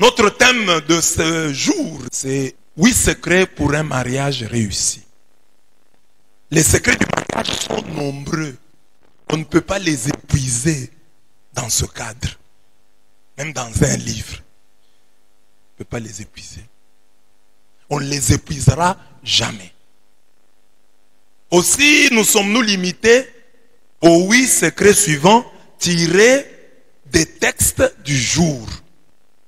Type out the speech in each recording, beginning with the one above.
Notre thème de ce jour, c'est 8 secrets pour un mariage réussi. Les secrets du mariage sont nombreux. On ne peut pas les épuiser dans ce cadre. Même dans un livre. On ne peut pas les épuiser. On ne les épuisera jamais. Aussi, nous sommes-nous limités aux 8 secrets suivants tirés des textes du jour.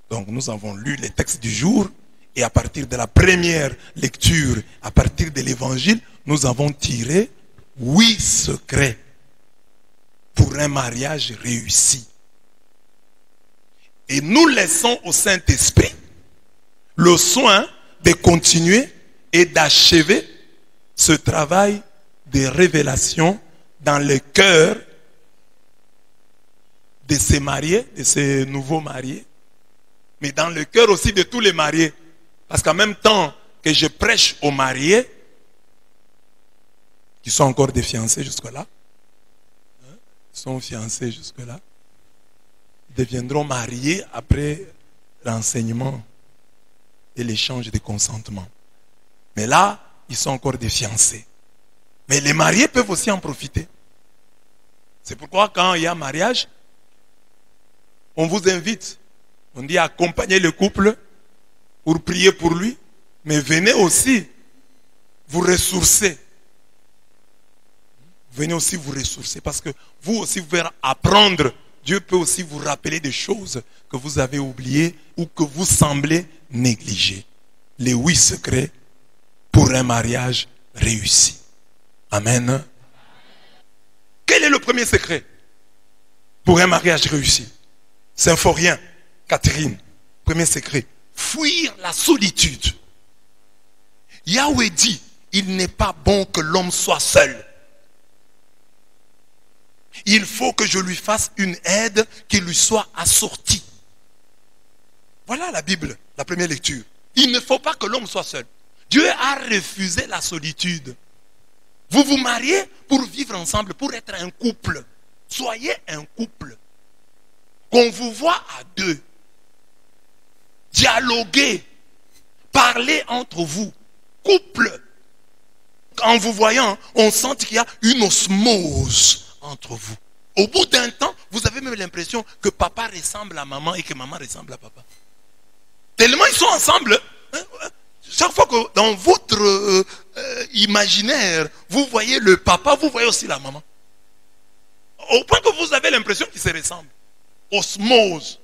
Donc nous avons lu les textes du jour et à partir de la première lecture, à partir de l'évangile, nous avons tiré 8 secrets pour un mariage réussi. Et nous laissons au Saint-Esprit le soin de continuer et d'achever ce travail de révélation dans le cœur de ces mariés, de ces nouveaux mariés, mais dans le cœur aussi de tous les mariés. Parce qu'en même temps que je prêche aux mariés, qui sont encore des fiancés jusque-là, ils sont fiancés jusque-là, ils deviendront mariés après l'enseignement et l'échange de consentement. Mais là, ils sont encore des fiancés. Mais les mariés peuvent aussi en profiter. C'est pourquoi quand il y a mariage, on vous invite. On dit accompagner le couple pour prier pour lui, mais venez aussi vous ressourcer. Venez aussi vous ressourcer parce que vous aussi vous pouvez apprendre. Dieu peut aussi vous rappeler des choses que vous avez oubliées ou que vous semblez négliger. Les 8 secrets pour un mariage réussi. Amen. Quel est le premier secret pour un mariage réussi? Symphorien, Catherine, premier secret. Fuir la solitude. Yahweh dit, il n'est pas bon que l'homme soit seul. Il faut que je lui fasse une aide qui lui soit assortie. Voilà la Bible, la première lecture. Il ne faut pas que l'homme soit seul. Dieu a refusé la solitude. Vous vous mariez pour vivre ensemble, pour être un couple. Soyez un couple. Qu'on vous voit à deux. Dialoguez. Parlez entre vous. Couple. En vous voyant, on sent qu'il y a une osmose entre vous. Au bout d'un temps, vous avez même l'impression que papa ressemble à maman et que maman ressemble à papa. Tellement ils sont ensemble. Chaque fois que dans votre imaginaire, vous voyez le papa, vous voyez aussi la maman. Au point que vous avez l'impression qu'ils se ressemblent. Osmose.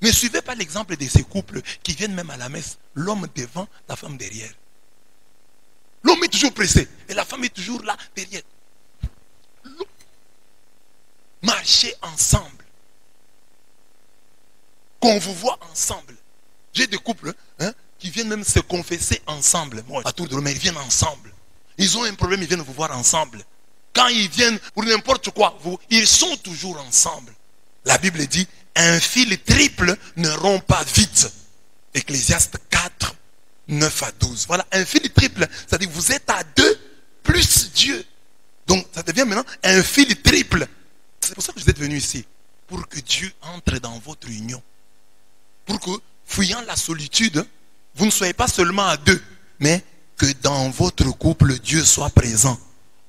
Ne suivez pas l'exemple de ces couples qui viennent même à la messe. L'homme devant, la femme derrière. L'homme est toujours pressé et la femme est toujours là derrière. Marchez ensemble. Qu'on vous voit ensemble. J'ai des couples qui viennent même se confesser ensemble. Moi, à tour de rôle, mais ils viennent ensemble. Ils ont un problème, ils viennent vous voir ensemble. Quand ils viennent pour n'importe quoi, ils sont toujours ensemble. La Bible dit, un fil triple ne rompt pas vite. Ecclésiaste 4, 9 à 12. Voilà, un fil triple, c'est-à-dire que vous êtes à deux plus Dieu. Donc, ça devient maintenant un fil triple. C'est pour ça que vous êtes venus ici. Pour que Dieu entre dans votre union. Pour que, fuyant la solitude, vous ne soyez pas seulement à deux, mais que dans votre couple, Dieu soit présent.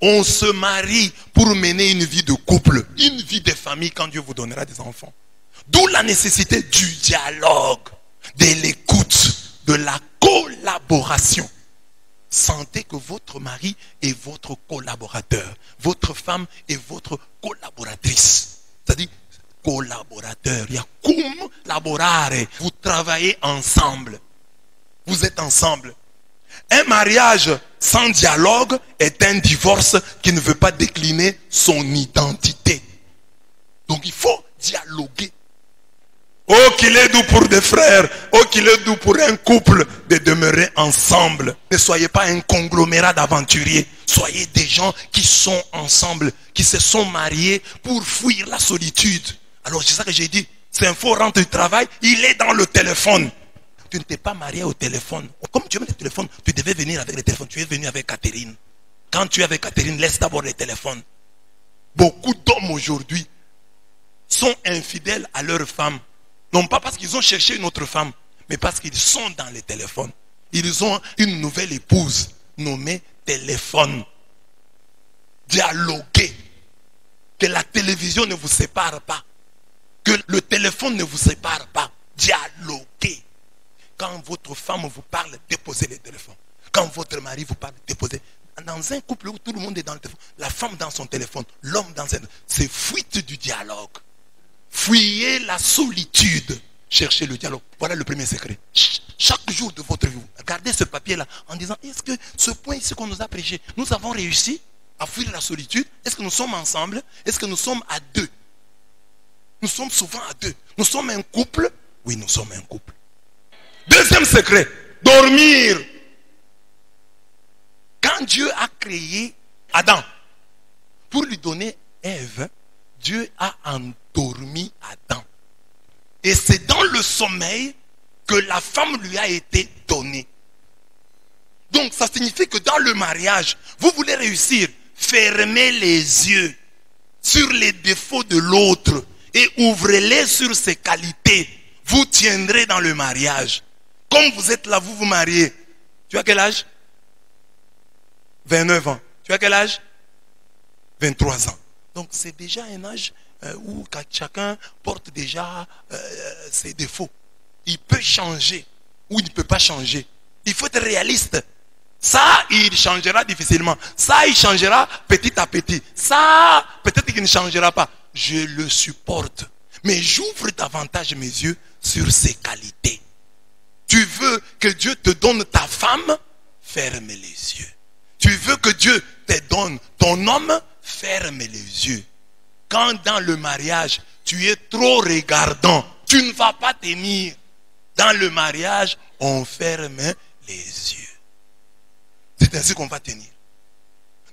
On se marie pour mener une vie de couple, une vie de famille quand Dieu vous donnera des enfants. D'où la nécessité du dialogue, de l'écoute, de la collaboration. Sentez que votre mari est votre collaborateur, votre femme est votre collaboratrice. C'est-à-dire collaborateur. Il y a cum laborare. Vous travaillez ensemble. Vous êtes ensemble. Un mariage sans dialogue est un divorce qui ne veut pas décliner son identité. Donc il faut dialoguer. Oh, qu'il est doux pour des frères. Oh, qu'il est doux pour un couple de demeurer ensemble. Ne soyez pas un conglomérat d'aventuriers. Soyez des gens qui sont ensemble, qui se sont mariés pour fuir la solitude. Alors c'est ça que j'ai dit. C'est un faux rentre du travail. Il est dans le téléphone. Tu ne t'es pas marié au téléphone. Comme tu aimes le téléphone, tu devais venir avec le téléphone. Tu es venu avec Catherine. Quand tu es avec Catherine, laisse d'abord le téléphone. Beaucoup d'hommes aujourd'hui sont infidèles à leur femme Non pas parce qu'ils ont cherché une autre femme, mais parce qu'ils sont dans les téléphones. Ils ont une nouvelle épouse nommée téléphone. Dialoguez. Que la télévision ne vous sépare pas. Que le téléphone ne vous sépare pas. Dialoguez. Quand votre femme vous parle, déposez le téléphone. Quand votre mari vous parle, déposez. Dans un couple où tout le monde est dans le téléphone, la femme dans son téléphone, l'homme dans son téléphone, c'est fuite du dialogue. Fuyez la solitude. Cherchez le dialogue. Voilà le premier secret. Chaque jour de votre vie, regardez ce papier-là en disant, est-ce que ce point ici qu'on nous a prêché, nous avons réussi à fuir la solitude? Est-ce que nous sommes ensemble? Est-ce que nous sommes à deux? Nous sommes souvent à deux. Nous sommes un couple? Oui, nous sommes un couple. Deuxième secret, dormir. Quand Dieu a créé Adam, pour lui donner Ève, Dieu a endormi Adam. Et c'est dans le sommeil que la femme lui a été donnée. Donc ça signifie que dans le mariage, vous voulez réussir, fermez les yeux sur les défauts de l'autre et ouvrez-les sur ses qualités. Vous tiendrez dans le mariage. Comme vous êtes là, vous vous mariez. Tu as quel âge? 29 ans. Tu as quel âge? 23 ans. Donc c'est déjà un âge où chacun porte déjà ses défauts. Il peut changer ou il ne peut pas changer. Il faut être réaliste. Ça, il changera difficilement. Ça, il changera petit à petit. Ça, peut-être qu'il ne changera pas. Je le supporte. Mais j'ouvre davantage mes yeux sur ses qualités. Tu veux que Dieu te donne ta femme? Ferme les yeux. Tu veux que Dieu te donne ton homme? Ferme les yeux. Quand dans le mariage, tu es trop regardant, tu ne vas pas tenir. Dans le mariage, on ferme les yeux. C'est ainsi qu'on va tenir.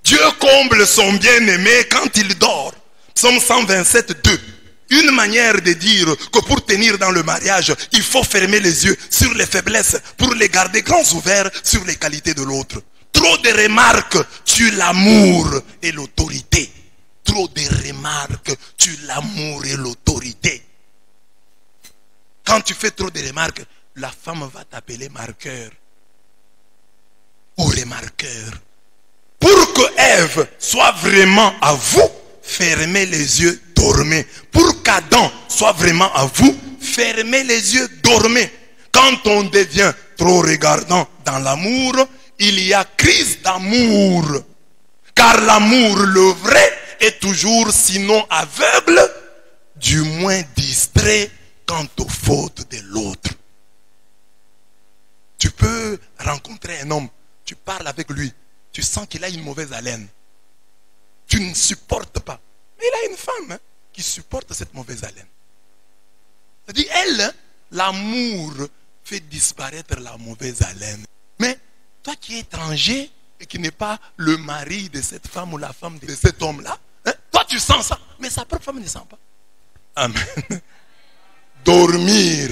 Dieu comble son bien-aimé quand il dort. Psaume 127, 2. Une manière de dire que pour tenir dans le mariage, il faut fermer les yeux sur les faiblesses pour les garder grands ouverts sur les qualités de l'autre. Trop de remarques tuent l'amour et l'autorité. Trop de remarques tuent l'amour et l'autorité. Quand tu fais trop de remarques, la femme va t'appeler marqueur ou remarqueur. Pour que Ève soit vraiment à vous, fermez les yeux, dormez. Pour qu'Adam soit vraiment à vous, fermez les yeux, dormez. Quand on devient trop regardant dans l'amour, il y a crise d'amour. Car l'amour, le vrai, est toujours sinon aveugle, du moins distrait quant aux fautes de l'autre. Tu peux rencontrer un homme, tu parles avec lui, tu sens qu'il a une mauvaise haleine. Tu ne supportes pas. Mais il a une femme qui supporte cette mauvaise haleine. C'est-à-dire, elle, l'amour fait disparaître la mauvaise haleine. Mais toi qui es étranger et qui n'est pas le mari de cette femme ou la femme de cet homme-là, toi tu sens ça, mais sa propre femme ne sent pas. Amen. Dormir.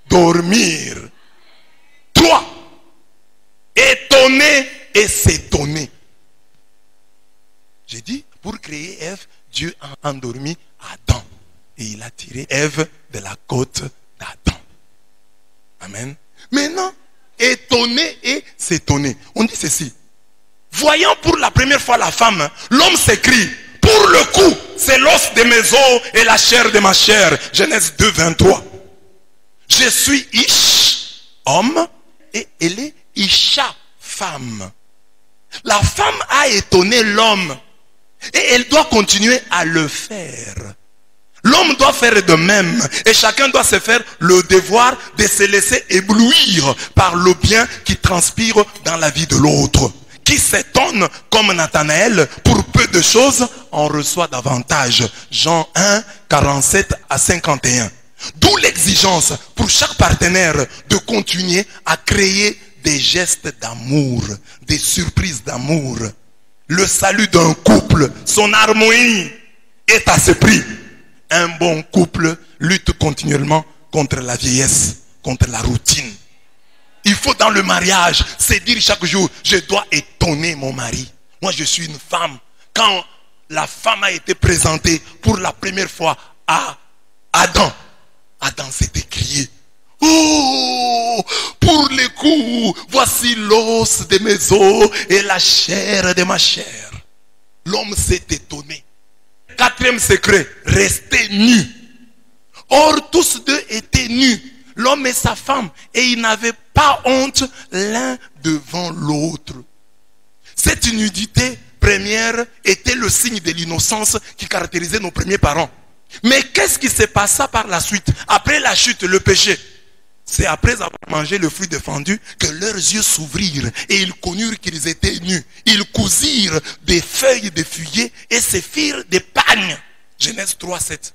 Dormir. 3. Étonner et s'étonner. J'ai dit, pour créer Ève, Dieu a endormi Adam. Et il a tiré Ève de la côte d'Adam. Amen. Maintenant, étonner et s'étonner. On dit ceci. Voyant pour la première fois la femme, l'homme s'écrie, pour le coup, c'est l'os de mes os et la chair de ma chair. Genèse 2, 23. Je suis Ish, homme, et elle est Isha, femme. La femme a étonné l'homme. Et elle doit continuer à le faire. L'homme doit faire de même. Et chacun doit se faire le devoir de se laisser éblouir par le bien qui transpire dans la vie de l'autre. Qui s'étonne comme Nathanaël, pour peu de choses, en reçoit davantage. Jean 1, 47 à 51. D'où l'exigence pour chaque partenaire de continuer à créer des gestes d'amour, des surprises d'amour. Le salut d'un couple, son harmonie est à ce prix. Un bon couple lutte continuellement contre la vieillesse, contre la routine. Il faut dans le mariage se dire chaque jour, je dois étonner mon mari. Moi je suis une femme. Quand la femme a été présentée pour la première fois à Adam, a dansé et crié. Oh, pour les coups, voici l'os de mes os et la chair de ma chair. L'homme s'est étonné. Quatrième secret, rester nu. Or, tous deux étaient nus, l'homme et sa femme, et ils n'avaient pas honte l'un devant l'autre. Cette nudité première était le signe de l'innocence qui caractérisait nos premiers parents. Mais qu'est-ce qui s'est passé par la suite? Après la chute, le péché. C'est après avoir mangé le fruit défendu que leurs yeux s'ouvrirent et ils connurent qu'ils étaient nus. Ils cousirent des feuilles de figuier et se firent des pagnes. Genèse 3, 7.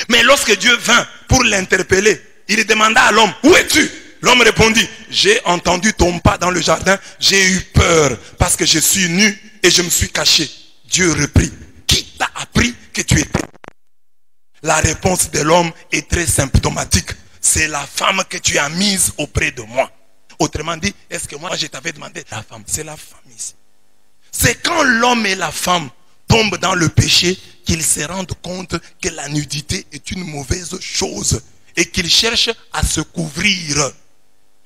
Mais lorsque Dieu vint pour l'interpeller, il demanda à l'homme, où es-tu? L'homme répondit, j'ai entendu ton pas dans le jardin, j'ai eu peur parce que je suis nu et je me suis caché. Dieu reprit, qui t'a appris que tu étais? La réponse de l'homme est très symptomatique. C'est la femme que tu as mise auprès de moi. Autrement dit, est-ce que moi je t'avais demandé la femme? C'est la femme ici. C'est quand l'homme et la femme tombent dans le péché qu'ils se rendent compte que la nudité est une mauvaise chose et qu'ils cherchent à se couvrir.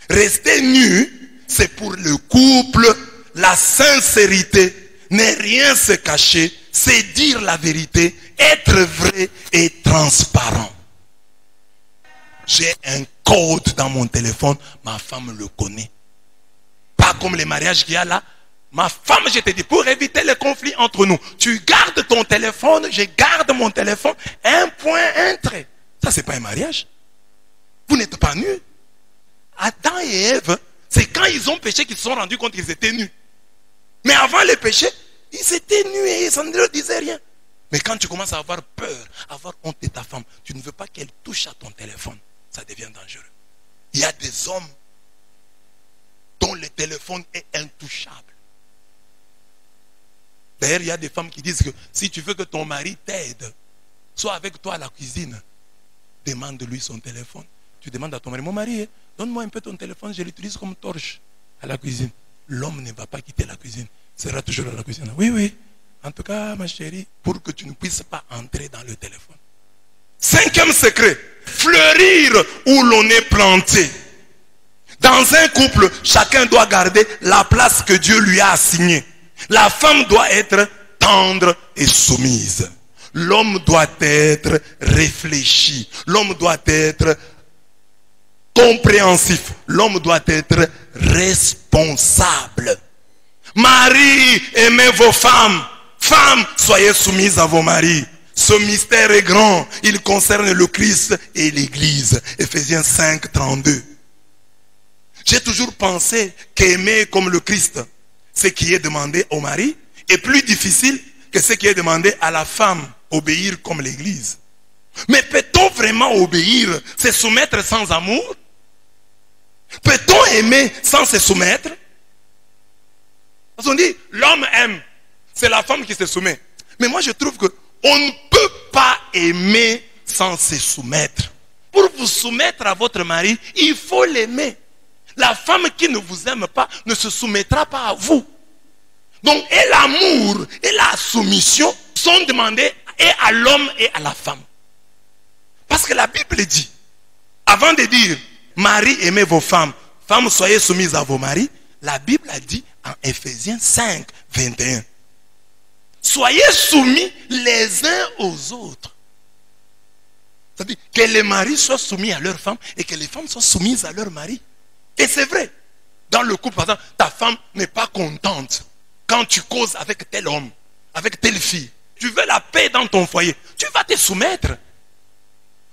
Rester nu, c'est pour le couple, la sincérité, ne rien se cacher, c'est dire la vérité, être vrai et transparent. J'ai un code dans mon téléphone, ma femme le connaît. Pas comme les mariages qu'il y a là. Ma femme, je te dis, pour éviter les conflits entre nous, tu gardes ton téléphone, je garde mon téléphone, un point, un trait. Ça, c'est pas un mariage. Vous n'êtes pas nus. Adam et Ève, c'est quand ils ont péché qu'ils se sont rendus compte qu'ils étaient nus. Mais avant le péché, ils étaient nus et ça ne leur disait rien. Mais quand tu commences à avoir peur, à avoir honte de ta femme, tu ne veux pas qu'elle touche à ton téléphone, ça devient dangereux. Il y a des hommes dont le téléphone est intouchable. D'ailleurs, il y a des femmes qui disent que si tu veux que ton mari t'aide, soit avec toi à la cuisine, demande-lui son téléphone. Tu demandes à ton mari, mon mari, donne-moi un peu ton téléphone, je l'utilise comme torche à la cuisine. L'homme ne va pas quitter la cuisine, il sera toujours à la cuisine. Oui, oui. En tout cas, ma chérie, pour que tu ne puisses pas entrer dans le téléphone. Cinquième secret, fleurir où l'on est planté. Dans un couple, chacun doit garder la place que Dieu lui a assignée. La femme doit être tendre et soumise. L'homme doit être réfléchi. L'homme doit être compréhensif. L'homme doit être responsable. Marie, aimez vos femmes. Femmes, soyez soumises à vos maris. Ce mystère est grand. Il concerne le Christ et l'Église. Ephésiens 5, 32. J'ai toujours pensé qu'aimer comme le Christ, ce qui est demandé au mari, est plus difficile que ce qui est demandé à la femme, obéir comme l'Église. Mais peut-on vraiment obéir, se soumettre sans amour? Peut-on aimer sans se soumettre? Parce qu'on dit, l'homme aime, c'est la femme qui se soumet. Mais moi je trouve qu'on ne peut pas aimer sans se soumettre. Pour vous soumettre à votre mari, il faut l'aimer. La femme qui ne vous aime pas ne se soumettra pas à vous. Donc, et l'amour et la soumission sont demandés et à l'homme et à la femme. Parce que la Bible dit, avant de dire, mari, aimez vos femmes, femmes, soyez soumises à vos maris, la Bible a dit en Ephésiens 5, 21, soyez soumis les uns aux autres. C'est-à-dire que les maris soient soumis à leurs femmes et que les femmes soient soumises à leurs maris. Et c'est vrai. Dans le couple, par exemple, ta femme n'est pas contente quand tu causes avec tel homme, avec telle fille. Tu veux la paix dans ton foyer. Tu vas te soumettre.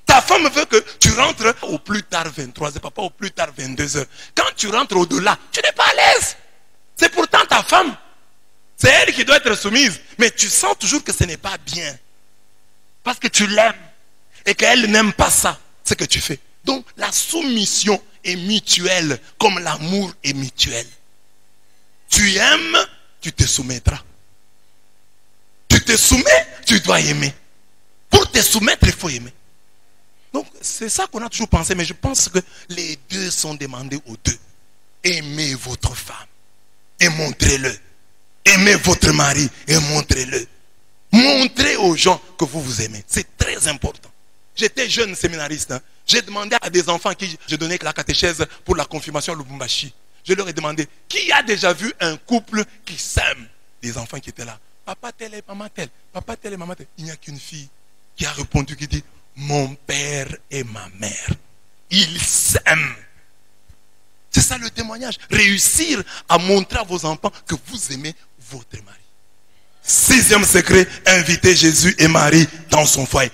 Ta femme veut que tu rentres au plus tard 23h, papa au plus tard 22h. Quand tu rentres au-delà, tu n'es pas à l'aise. C'est pourtant ta femme. C'est elle qui doit être soumise. Mais tu sens toujours que ce n'est pas bien. Parce que tu l'aimes. Et qu'elle n'aime pas ça, ce que tu fais. Donc la soumission est mutuelle, comme l'amour est mutuel. Tu aimes, tu te soumettras. Tu te soumets, tu dois aimer. Pour te soumettre, il faut aimer. Donc c'est ça qu'on a toujours pensé, mais je pense que les deux sont demandés aux deux. Aimez votre femme et montrez-le. Aimez votre mari et montrez-le. Montrez aux gens que vous vous aimez. C'est très important. J'étais jeune séminariste. Hein. J'ai demandé à des enfants à qui je donnais la catéchèse pour la confirmation à Lubumbashi. Je leur ai demandé, qui a déjà vu un couple qui s'aime? Des enfants qui étaient là. Papa tel et maman tel. Papa tel et maman tel. Il n'y a qu'une fille qui a répondu, qui dit, mon père et ma mère, ils s'aiment. C'est ça le témoignage. Réussir à montrer à vos enfants que vous aimez votre mari. 6e secret, invitez Jésus et Marie dans son foyer.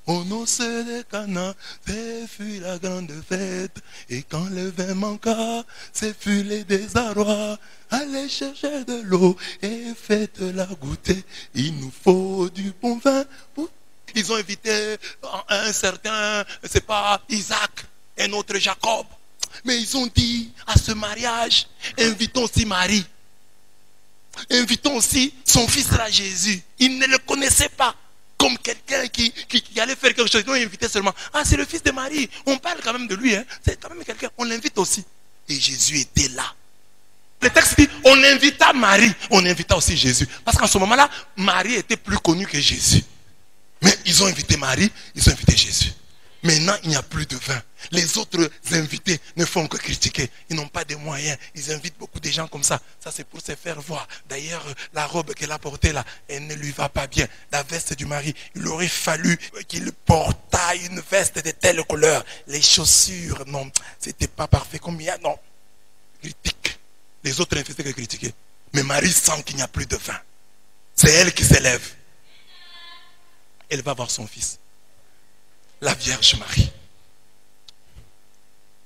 Au noces de Cana, ce fut la grande fête. Et quand le vin manqua, ce fut les désarrois. Allez chercher de l'eau et faites-la goûter. Il nous faut du bon vin. Ils ont invité un certain, c'est pas Isaac, un autre Jacob. Mais ils ont dit à ce mariage, invitons aussi Marie. Invitons aussi son fils là, Jésus. Ils ne le connaissaient pas comme quelqu'un qui allait faire quelque chose. Ils l'ont invité seulement. Ah, c'est le fils de Marie. On parle quand même de lui. Hein. C'est quand même quelqu'un. On l'invite aussi. Et Jésus était là. Le texte dit, on invita Marie. On invita aussi Jésus. Parce qu'en ce moment-là, Marie était plus connue que Jésus. Mais ils ont invité Marie, ils ont invité Jésus. Maintenant, il n'y a plus de vin. Les autres invités ne font que critiquer. Ils n'ont pas de moyens. Ils invitent beaucoup de gens comme ça. Ça, c'est pour se faire voir. D'ailleurs, la robe qu'elle a portée là, elle ne lui va pas bien. La veste du mari, il aurait fallu qu'il portât une veste de telle couleur. Les chaussures, non, c'était pas parfait. Combien? Non. Critique. Les autres ne faisaient que critiquer. Mais Marie sent qu'il n'y a plus de vin. C'est elle qui s'élève. Elle va voir son fils. La Vierge Marie.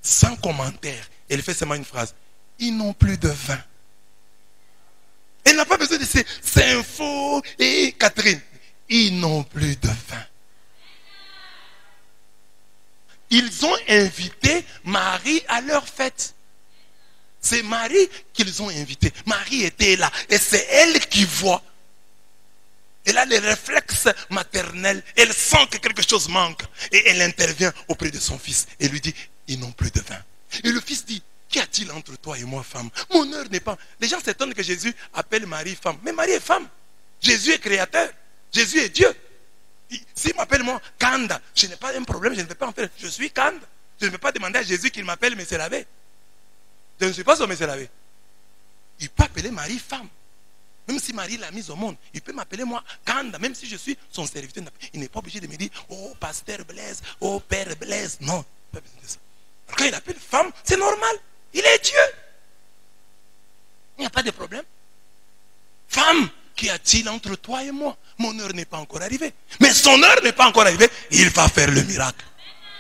Sans commentaire, elle fait seulement une phrase. Ils n'ont plus de vin. Elle n'a pas besoin de ces infos et Catherine. Ils n'ont plus de vin. Ils ont invité Marie à leur fête. C'est Marie qu'ils ont invité. Marie était là. Et c'est elle qui voit. Elle a les réflexes maternels. Elle sent que quelque chose manque. Et elle intervient auprès de son fils. Et lui dit, ils n'ont plus de vin. Et le fils dit, qu'y a-t-il entre toi et moi, femme? Mon heure n'est pas... Les gens s'étonnent que Jésus appelle Marie femme. Mais Marie est femme. Jésus est créateur. Jésus est Dieu. S'il m'appelle moi Kanda, je n'ai pas un problème. Je ne vais pas en faire. Je suis Kanda. Je ne vais pas demander à Jésus qu'il m'appelle Messé Lavé. Je ne suis pas son Messé Lavé. Il peut appeler Marie femme. Même si Marie l'a mise au monde, il peut m'appeler moi Kanda, même si je suis son serviteur. Il n'est pas obligé de me dire, oh pasteur Blaise, oh père Blaise. Non, pas besoin de ça. Quand il appelle femme, c'est normal. Il est Dieu. Il n'y a pas de problème. Femme, qu'y a-t-il entre toi et moi? Mon heure n'est pas encore arrivée. Mais son heure n'est pas encore arrivée. Il va faire le miracle.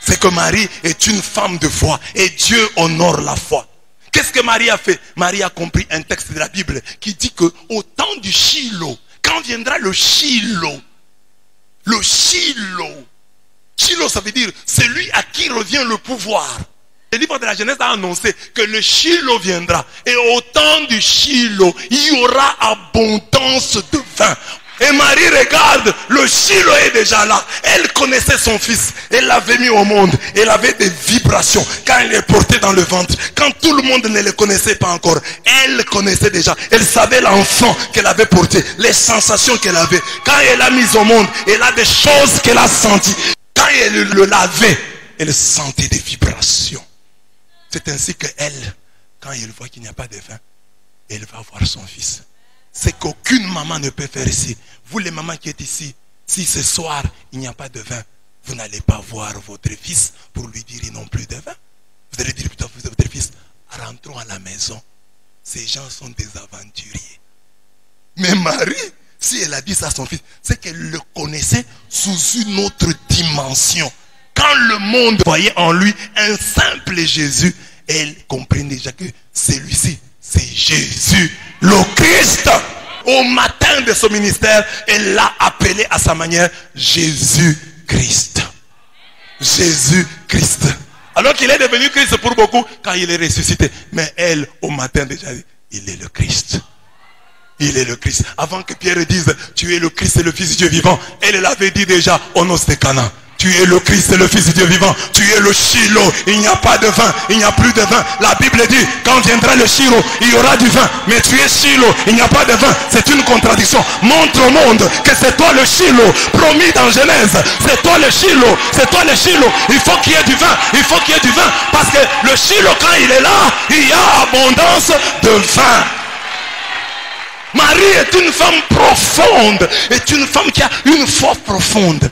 C'est que Marie est une femme de foi. Et Dieu honore la foi. Qu'est-ce que Marie a fait? Marie a compris un texte de la Bible qui dit que au temps du Shiloh, quand viendra le Shiloh, Shiloh, ça veut dire celui à qui revient le pouvoir. Le livre de la Genèse a annoncé que le Shiloh viendra. Et au temps du Shiloh, il y aura abondance de vin. Et Marie regarde, le Shiloh est déjà là. Elle connaissait son fils. Elle l'avait mis au monde. Elle avait des vibrations quand elle est portée dans le ventre. Quand tout le monde ne le connaissait pas encore, elle connaissait déjà. Elle savait l'enfant qu'elle avait porté, les sensations qu'elle avait. Quand elle l'a mise au monde, elle a des choses qu'elle a senties. Quand elle le lavait, elle sentait des vibrations. C'est ainsi qu'elle, quand elle voit qu'il n'y a pas de vin, elle va voir son fils. C'est qu'aucune maman ne peut faire ici. Vous les mamans qui êtes ici, si ce soir il n'y a pas de vin, vous n'allez pas voir votre fils pour lui dire ils n'ont plus de vin. Vous allez dire plutôt à votre fils, rentrons à la maison. Ces gens sont des aventuriers. Mais Marie, si elle a dit ça à son fils, c'est qu'elle le connaissait sous une autre dimension. Quand le monde voyait en lui un simple Jésus, elle comprenait déjà que celui-ci, c'est Jésus, le Christ. Au matin de son ministère, elle l'a appelé à sa manière Jésus-Christ. Jésus-Christ. Alors qu'il est devenu Christ pour beaucoup quand il est ressuscité. Mais elle, au matin déjà, il est le Christ. Il est le Christ. Avant que Pierre dise, tu es le Christ et le Fils du Dieu vivant, elle l'avait dit déjà au noces de Cana. Tu es le Christ, le Fils du Dieu vivant. Tu es le Shiloh. Il n'y a pas de vin. Il n'y a plus de vin. La Bible dit, quand viendra le Shiloh, il y aura du vin. Mais tu es Shiloh. Il n'y a pas de vin. C'est une contradiction. Montre au monde que c'est toi le Shiloh. Promis dans Genèse. C'est toi le Shiloh. C'est toi le Shiloh. Il faut qu'il y ait du vin. Il faut qu'il y ait du vin. Parce que le Shiloh, quand il est là, il y a abondance de vin. Marie est une femme profonde. Est une femme qui a une foi profonde.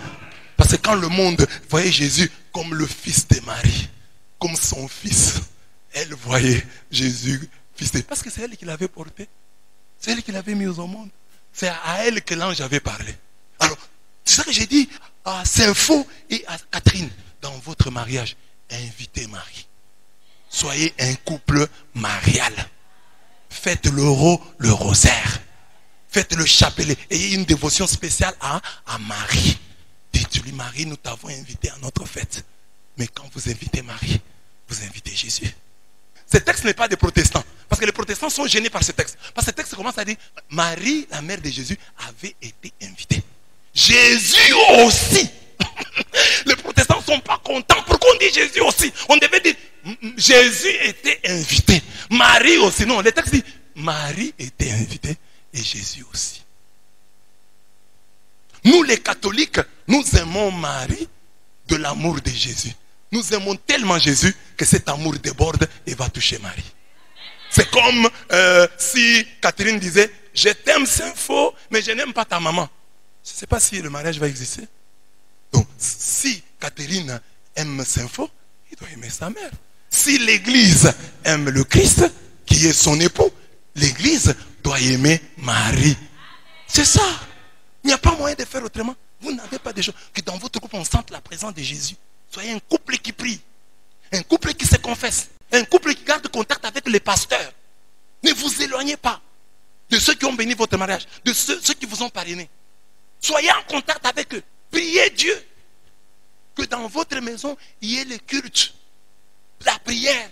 Parce que quand le monde voyait Jésus comme le fils de Marie, comme son fils, elle voyait Jésus, fils de... Parce que c'est elle qui l'avait porté. C'est elle qui l'avait mis au monde. C'est à elle que l'ange avait parlé. Alors, c'est ça que j'ai dit à Saint-Faux et à Catherine. Dans votre mariage, invitez Marie. Soyez un couple marial. Faites le rosaire. Faites le chapelet. Ayez une dévotion spéciale à Marie. Dites-lui, Marie, nous t'avons invité à notre fête. Mais quand vous invitez Marie, vous invitez Jésus. Ce texte n'est pas des protestants. Parce que les protestants sont gênés par ce texte. Parce que ce texte commence à dire, Marie, la mère de Jésus, avait été invitée. Jésus aussi. Les protestants ne sont pas contents. Pourquoi on dit Jésus aussi? On devait dire, Jésus était invité. Marie aussi. Non, le texte dit, Marie était invitée et Jésus aussi. Nous les catholiques, nous aimons Marie de l'amour de Jésus. Nous aimons tellement Jésus que cet amour déborde et va toucher Marie. C'est comme si Catherine disait, je t'aime Saint-Faux, mais je n'aime pas ta maman. Je ne sais pas si le mariage va exister. Donc, si Catherine aime Saint-Faux, il doit aimer sa mère. Si l'Église aime le Christ, qui est son époux, l'Église doit aimer Marie. C'est ça. Il n'y a pas moyen de faire autrement. Vous n'avez pas de choses que dans votre couple on sente la présence de Jésus. Soyez un couple qui prie. Un couple qui se confesse. Un couple qui garde contact avec les pasteurs. Ne vous éloignez pas de ceux qui ont béni votre mariage. De ceux qui vous ont parrainé. Soyez en contact avec eux. Priez Dieu. Que dans votre maison, il y ait le culte. La prière.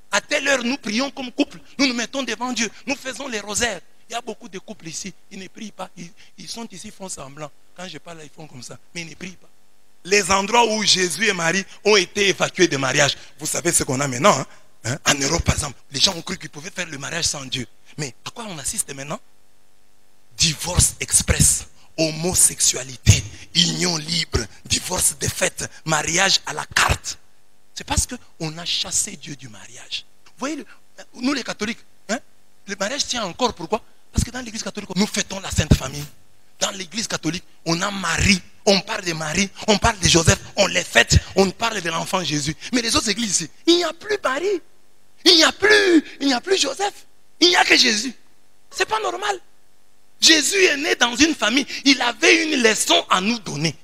À telle heure, nous prions comme couple. Nous nous mettons devant Dieu. Nous faisons les rosaires. Il y a beaucoup de couples ici, ils ne prient pas. Ils sont ici, ils font semblant. Quand je parle, ils font comme ça. Mais ils ne prient pas. Les endroits où Jésus et Marie ont été évacués de mariage. Vous savez ce qu'on a maintenant. Hein? En Europe, par exemple, les gens ont cru qu'ils pouvaient faire le mariage sans Dieu. Mais à quoi on assiste maintenant? Divorce express, homosexualité, union libre, divorce de fait, mariage à la carte. C'est parce qu'on a chassé Dieu du mariage. Vous voyez, nous les catholiques, hein, le mariage tient encore. Pourquoi? Parce que dans l'église catholique, nous fêtons la Sainte Famille. Dans l'église catholique, on a Marie. On parle de Marie, on parle de Joseph, on les fête, on parle de l'enfant Jésus. Mais les autres églises ici, il n'y a plus Marie. Il n'y a plus Joseph. Il n'y a que Jésus. C'est pas normal. Jésus est né dans une famille. Il avait une leçon à nous donner.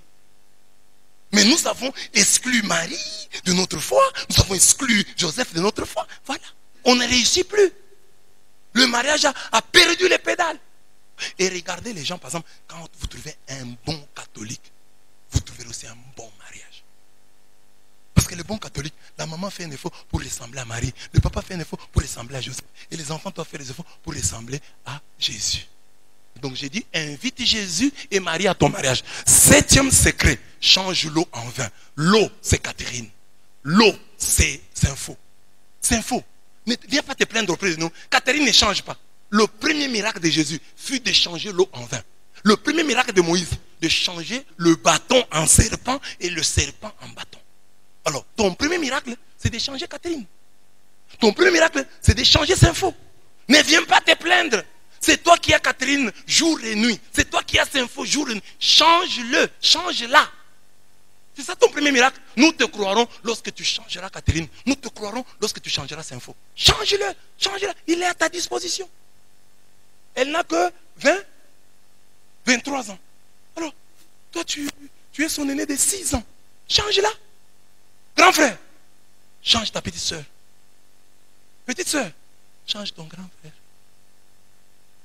Mais nous avons exclu Marie de notre foi. Nous avons exclu Joseph de notre foi. Voilà. On ne réussit plus. Le mariage a perdu les pédales. Et regardez les gens, par exemple, quand vous trouvez un bon catholique, vous trouverez aussi un bon mariage. Parce que le bon catholique, la maman fait un effort pour ressembler à Marie. Le papa fait un effort pour ressembler à Joseph. Et les enfants doivent faire des efforts pour ressembler à Jésus. Donc j'ai dit, invite Jésus et Marie à ton mariage. 7e secret, change l'eau en vin. L'eau, c'est Catherine. L'eau, c'est Saint-Faux. Saint-Faux. Ne viens pas te plaindre auprès de nous. Catherine ne change pas. Le premier miracle de Jésus fut de changer l'eau en vin. Le premier miracle de Moïse, de changer le bâton en serpent et le serpent en bâton. Alors, ton premier miracle, c'est de changer Catherine. Ton premier miracle, c'est de changer Saint-Faux. Ne viens pas te plaindre. C'est toi qui as Catherine jour et nuit. C'est toi qui as Saint-Faux jour et nuit. Change-le, change-la. C'est ça ton premier miracle. Nous te croirons lorsque tu changeras Catherine. Nous te croirons lorsque tu changeras Saint-Faux. Change-le, change-le. Il est à ta disposition. Elle n'a que 23 ans. Alors, toi, tu es son aîné de 6 ans. Change-la. Grand frère, change ta petite soeur. Petite soeur, change ton grand frère.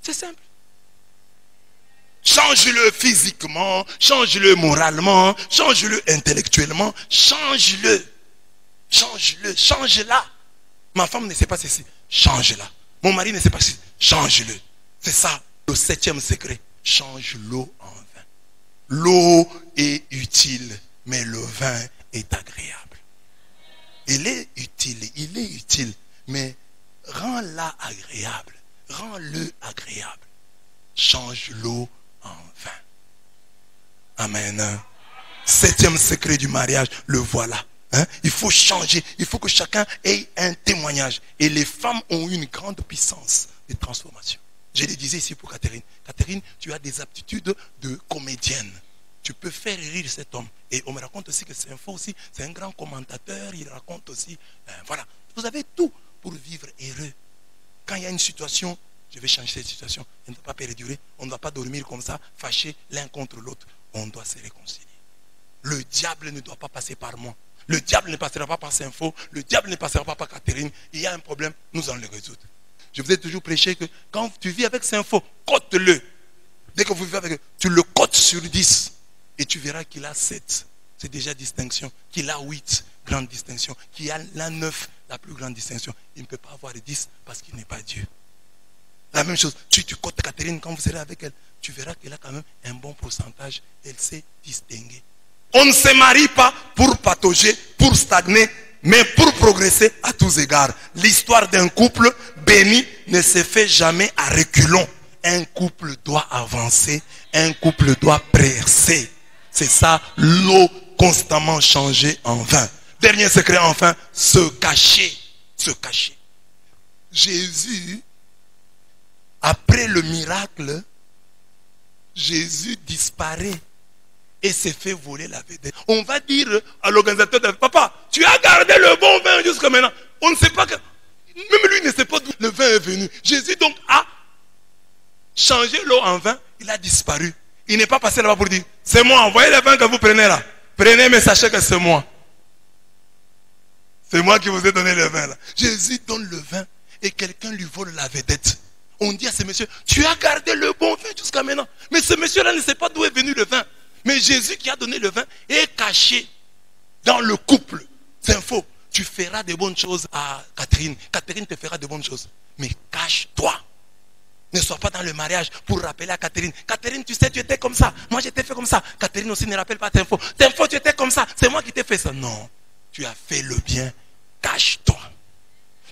C'est simple. Change-le physiquement, change-le moralement, change-le intellectuellement, change-le. Change-le, change-la. Ma femme ne sait pas ceci, change-la. Mon mari ne sait pas ceci, change-le. C'est ça, le 7e secret. Change l'eau en vin. L'eau est utile mais le vin est agréable. Il est utile, mais rends-la agréable, rends-le agréable. Change l'eau en vin. Amen. 7e secret du mariage, le voilà. Il faut changer, il faut que chacun ait un témoignage. Et les femmes ont une grande puissance de transformation. Je le disais ici pour Catherine. Catherine, tu as des aptitudes de comédienne. Tu peux faire rire cet homme. Et on me raconte aussi que c'est un faux aussi, c'est un grand commentateur, il raconte aussi, voilà. Vous avez tout pour vivre heureux. Quand il y a une situation, je vais changer cette situation, elle ne doit pas perdurer, on ne doit pas dormir comme ça, fâchés l'un contre l'autre. On doit se réconcilier. Le diable ne doit pas passer par moi. Le diable ne passera pas par Saint-Faux, le diable ne passera pas par Catherine. Il y a un problème, nous allons le résoudre. Je vous ai toujours prêché que quand tu vis avec Saint-Faux, cote-le. Dès que vous vivez avec eux, tu le cotes sur 10. Et tu verras qu'il a 7. C'est déjà distinction. Qu'il a 8, grande distinction. Qu'il a la 9, la plus grande distinction. Il ne peut pas avoir 10 parce qu'il n'est pas Dieu. La même chose, tu cotes Catherine quand vous serez avec elle. Tu verras qu'elle a quand même un bon pourcentage. Elle sait distinguer. On ne se marie pas pour patauger, pour stagner, mais pour progresser à tous égards. L'histoire d'un couple béni ne se fait jamais à reculons. Un couple doit avancer, un couple doit percer. C'est ça, l'eau constamment changée en vin. Dernier secret enfin, se cacher. Se cacher. Jésus, après le miracle, Jésus disparaît et s'est fait voler la vedette. On va dire à l'organisateur de papa, tu as gardé le bon vin jusqu'à maintenant. On ne sait pas que, même lui ne sait pas d'où le vin est venu. Jésus donc a changé l'eau en vin, il a disparu. Il n'est pas passé là-bas pour dire, c'est moi, envoyez le vin que vous prenez là. Prenez, mais sachez que c'est moi. C'est moi qui vous ai donné le vin là. Jésus donne le vin et quelqu'un lui vole la vedette. On dit à ce monsieur, tu as gardé le bon vin jusqu'à maintenant. Mais ce monsieur-là ne sait pas d'où est venu le vin. Mais Jésus qui a donné le vin est caché dans le couple. C'est un faux. Tu feras de bonnes choses à Catherine. Catherine te fera de bonnes choses. Mais cache-toi. Ne sois pas dans le mariage pour rappeler à Catherine. Catherine, tu sais, tu étais comme ça. Moi, je t'ai fait comme ça. Catherine aussi ne rappelle pas Tinfo. Tinfo, tu étais comme ça. C'est moi qui t'ai fait ça. Non. Tu as fait le bien. Cache-toi.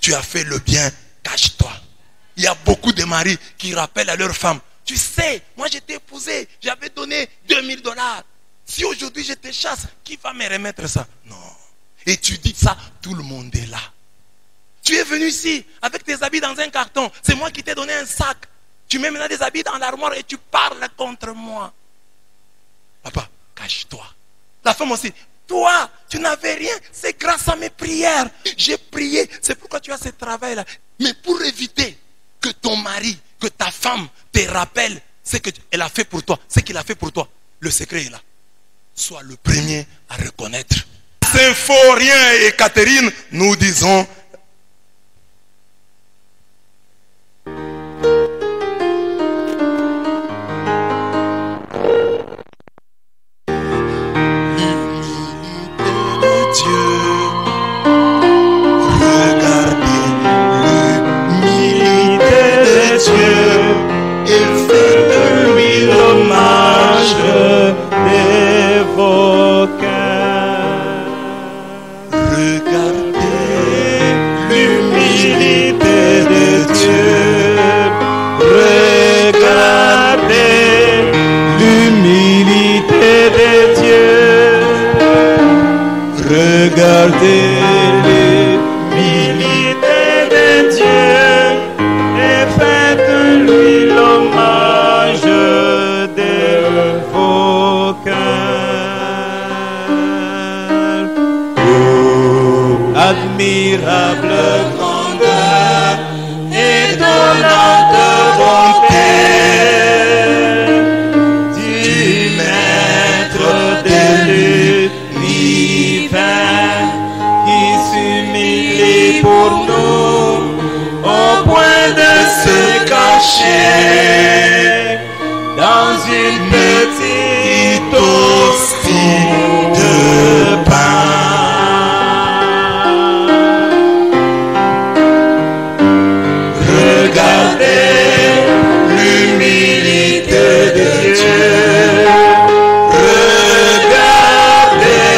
Tu as fait le bien. Cache-toi. Il y a beaucoup de maris qui rappellent à leur femme. Tu sais, moi, je t'ai épousé. J'avais donné $2000. Si aujourd'hui je te chasse, qui va me remettre ça? Non. Et tu dis ça, tout le monde est là. Tu es venu ici avec tes habits dans un carton. C'est moi qui t'ai donné un sac. Tu mets maintenant des habits dans l'armoire et tu parles contre moi. Papa, cache-toi. La femme aussi. Toi, tu n'avais rien. C'est grâce à mes prières. J'ai prié. C'est pourquoi tu as ce travail-là. Mais pour éviter que ton mari, que ta femme te rappelle ce qu'elle a fait pour toi, ce qu'il a fait pour toi, le secret est là. Sois le premier à reconnaître. Symphorien et Catherine, nous disons... Regardez l'humilité de Dieu et faites-lui l'hommage de vos cœurs. Oh, admirable grandeur, étonnante bonté du Maître de l'univers qui s'humilie pour nous au point de se cacher dans une petite hostie de pain. Regardez l'humilité de Dieu. Regardez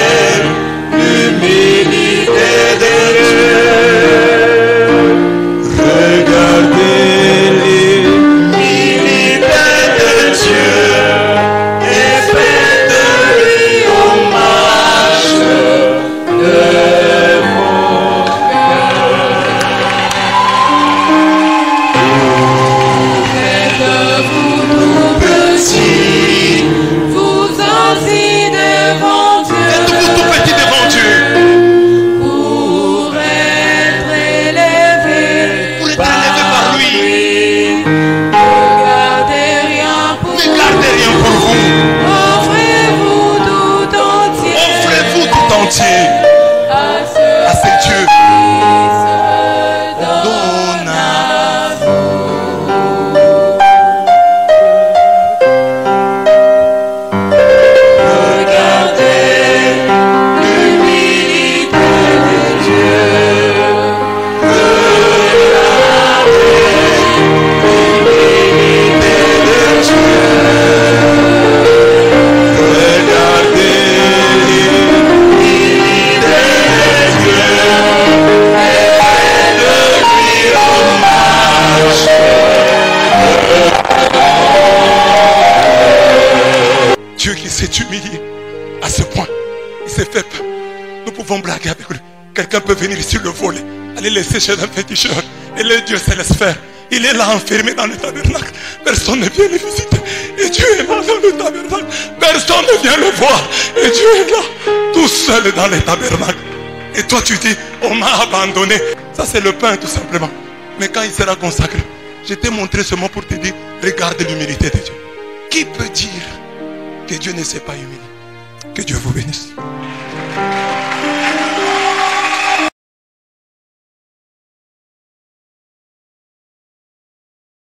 Dieu qui s'est humilié à ce point. Il s'est fait peur. Nous pouvons blaguer avec lui. Quelqu'un peut venir ici le voler, aller laisser chez un féticheur. Et le Dieu se laisse faire. Il est là enfermé dans le tabernacle. Personne ne vient le visiter. Et Dieu est là dans le tabernacle. Personne ne vient le voir. Et Dieu est là, tout seul dans le tabernacle. Et toi tu dis, on m'a abandonné. Ça c'est le pain tout simplement. Mais quand il sera consacré, je t'ai montré ce mot pour te dire, regarde l'humilité de Dieu. Qui peut dire que Dieu ne s'est pas humilié? Que Dieu vous bénisse.